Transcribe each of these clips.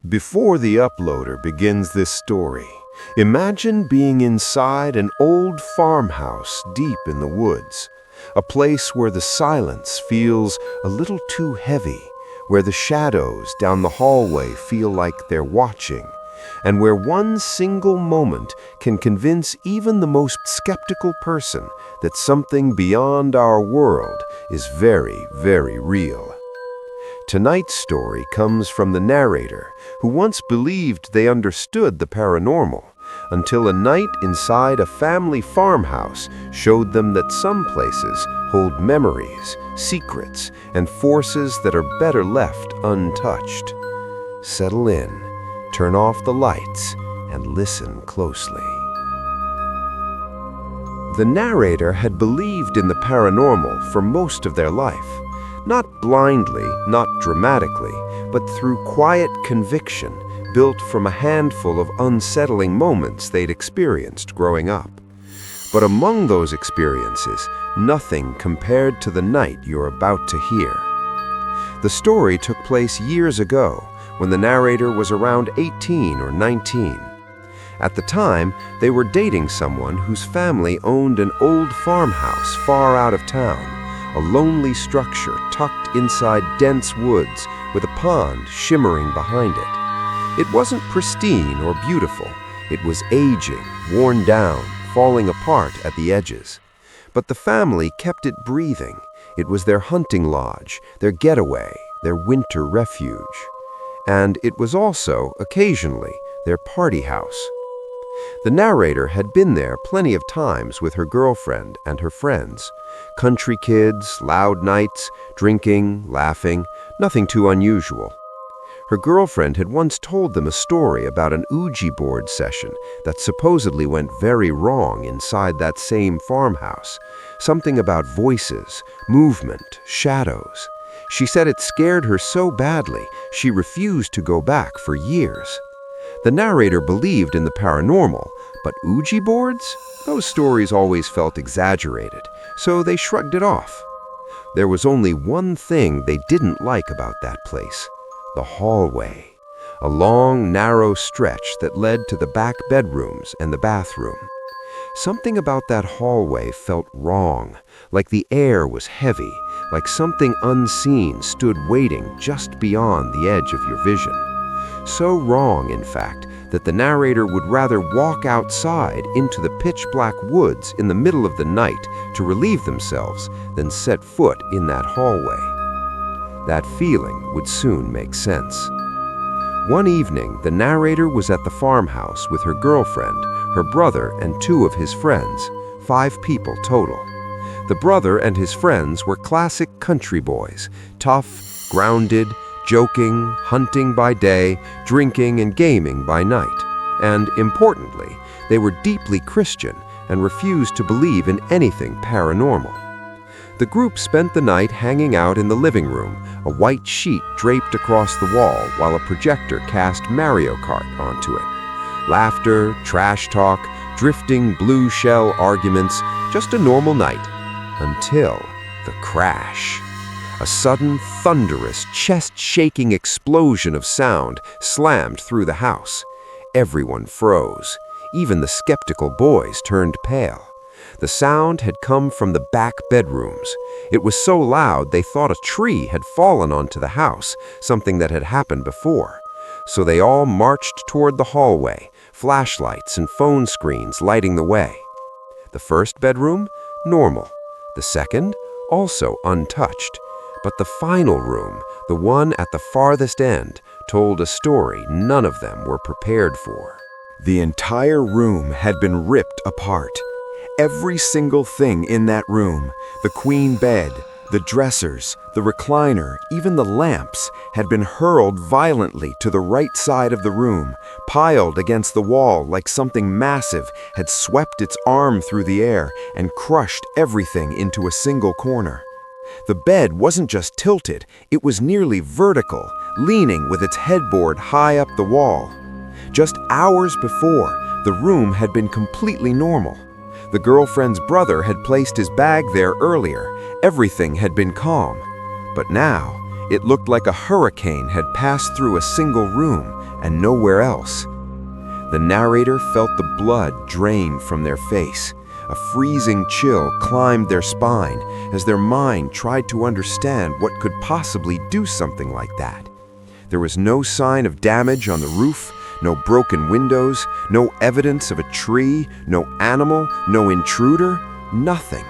Before the uploader begins this story, imagine being inside an old farmhouse deep in the woods, a place where the silence feels a little too heavy, where the shadows down the hallway feel like they're watching, and where one single moment can convince even the most skeptical person that something beyond our world is very, very real. Tonight's story comes from the narrator, who once believed they understood the paranormal, until a night inside a family farmhouse showed them that some places hold memories, secrets, and forces that are better left untouched. Settle in, turn off the lights, and listen closely. The narrator had believed in the paranormal for most of their life. Not blindly, not dramatically, but through quiet conviction built from a handful of unsettling moments they'd experienced growing up. But among those experiences, nothing compared to the night you're about to hear. The story took place years ago, when the narrator was around 18 or 19. At the time, they were dating someone whose family owned an old farmhouse far out of town. A lonely structure tucked inside dense woods with a pond shimmering behind it. It wasn't pristine or beautiful. It was aging, worn down, falling apart at the edges. But the family kept it breathing. It was their hunting lodge, their getaway, their winter refuge. And it was also, occasionally, their party house. The narrator had been there plenty of times with her girlfriend and her friends. Country kids, loud nights, drinking, laughing, nothing too unusual. Her girlfriend had once told them a story about an Ouija board session that supposedly went very wrong inside that same farmhouse. Something about voices, movement, shadows. She said it scared her so badly she refused to go back for years. The narrator believed in the paranormal, but Ouija boards? Those stories always felt exaggerated, so they shrugged it off. There was only one thing they didn't like about that place: the hallway. A long, narrow stretch that led to the back bedrooms and the bathroom. Something about that hallway felt wrong, like the air was heavy, like something unseen stood waiting just beyond the edge of your vision. So wrong, in fact, that the narrator would rather walk outside into the pitch-black woods in the middle of the night to relieve themselves than set foot in that hallway. That feeling would soon make sense. One evening, the narrator was at the farmhouse with her girlfriend, her brother, and 2 of his friends, 5 people total. The brother and his friends were classic country boys, tough, grounded, joking, hunting by day, drinking and gaming by night. And, importantly, they were deeply Christian and refused to believe in anything paranormal. The group spent the night hanging out in the living room, a white sheet draped across the wall while a projector cast Mario Kart onto it. Laughter, trash talk, drifting blue shell arguments, just a normal night. Until the crash. A sudden, thunderous, chest-shaking explosion of sound slammed through the house. Everyone froze. Even the skeptical boys turned pale. The sound had come from the back bedrooms. It was so loud they thought a tree had fallen onto the house, something that had happened before. So they all marched toward the hallway, flashlights and phone screens lighting the way. The first bedroom? Normal. The second? Also untouched. But the final room, the one at the farthest end, told a story none of them were prepared for. The entire room had been ripped apart. Every single thing in that room, the queen bed, the dressers, the recliner, even the lamps, had been hurled violently to the right side of the room, piled against the wall like something massive had swept its arm through the air and crushed everything into a single corner. The bed wasn't just tilted, it was nearly vertical, leaning with its headboard high up the wall. Just hours before, the room had been completely normal. The girlfriend's brother had placed his bag there earlier. Everything had been calm. But now, it looked like a hurricane had passed through a single room, and nowhere else. The narrator felt the blood drain from their face. A freezing chill climbed their spine as their mind tried to understand what could possibly do something like that. There was no sign of damage on the roof, no broken windows, no evidence of a tree, no animal, no intruder, nothing.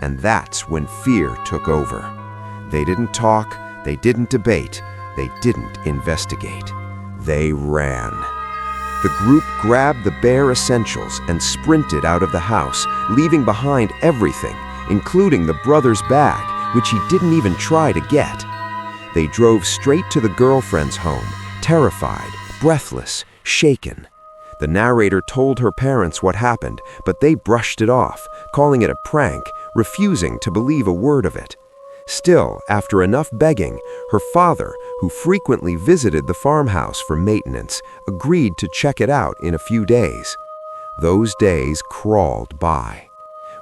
And that's when fear took over. They didn't talk, they didn't debate, they didn't investigate. They ran. The group grabbed the bare essentials and sprinted out of the house, leaving behind everything, including the brother's bag, which he didn't even try to get. They drove straight to the girlfriend's home, terrified, breathless, shaken. The narrator told her parents what happened, but they brushed it off, calling it a prank, refusing to believe a word of it. Still, after enough begging, her father, who frequently visited the farmhouse for maintenance, agreed to check it out in a few days. Those days crawled by.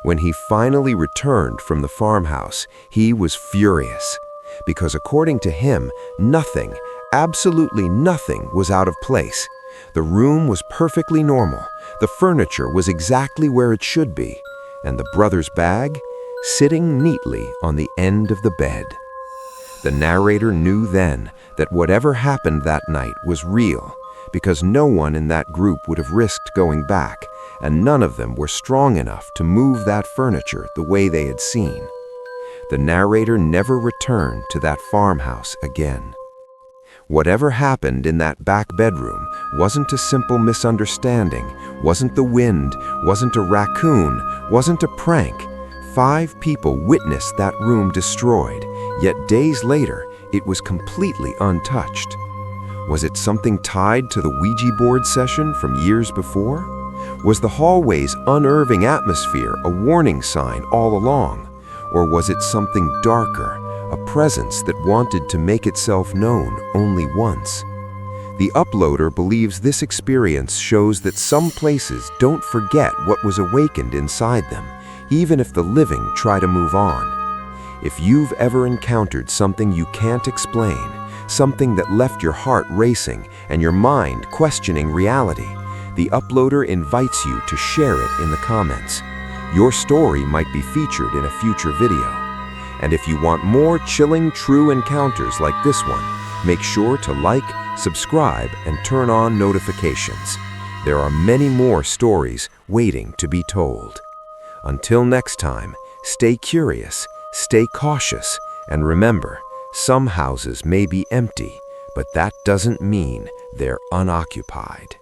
When he finally returned from the farmhouse, he was furious, because according to him, nothing, absolutely nothing was out of place. The room was perfectly normal, the furniture was exactly where it should be, and the brother's bag sitting neatly on the end of the bed. The narrator knew then that whatever happened that night was real, because no one in that group would have risked going back, and none of them were strong enough to move that furniture the way they had seen. The narrator never returned to that farmhouse again. Whatever happened in that back bedroom wasn't a simple misunderstanding, wasn't the wind, wasn't a raccoon, wasn't a prank. 5 people witnessed that room destroyed, yet days later, it was completely untouched. Was it something tied to the Ouija board session from years before? Was the hallway's unnerving atmosphere a warning sign all along? Or was it something darker, a presence that wanted to make itself known only once? The uploader believes this experience shows that some places don't forget what was awakened inside them, even if the living try to move on. If you've ever encountered something you can't explain, something that left your heart racing and your mind questioning reality, the uploader invites you to share it in the comments. Your story might be featured in a future video. And if you want more chilling true encounters like this one, make sure to like, subscribe, and turn on notifications. There are many more stories waiting to be told. Until next time, stay curious, stay cautious, and remember, some houses may be empty, but that doesn't mean they're unoccupied.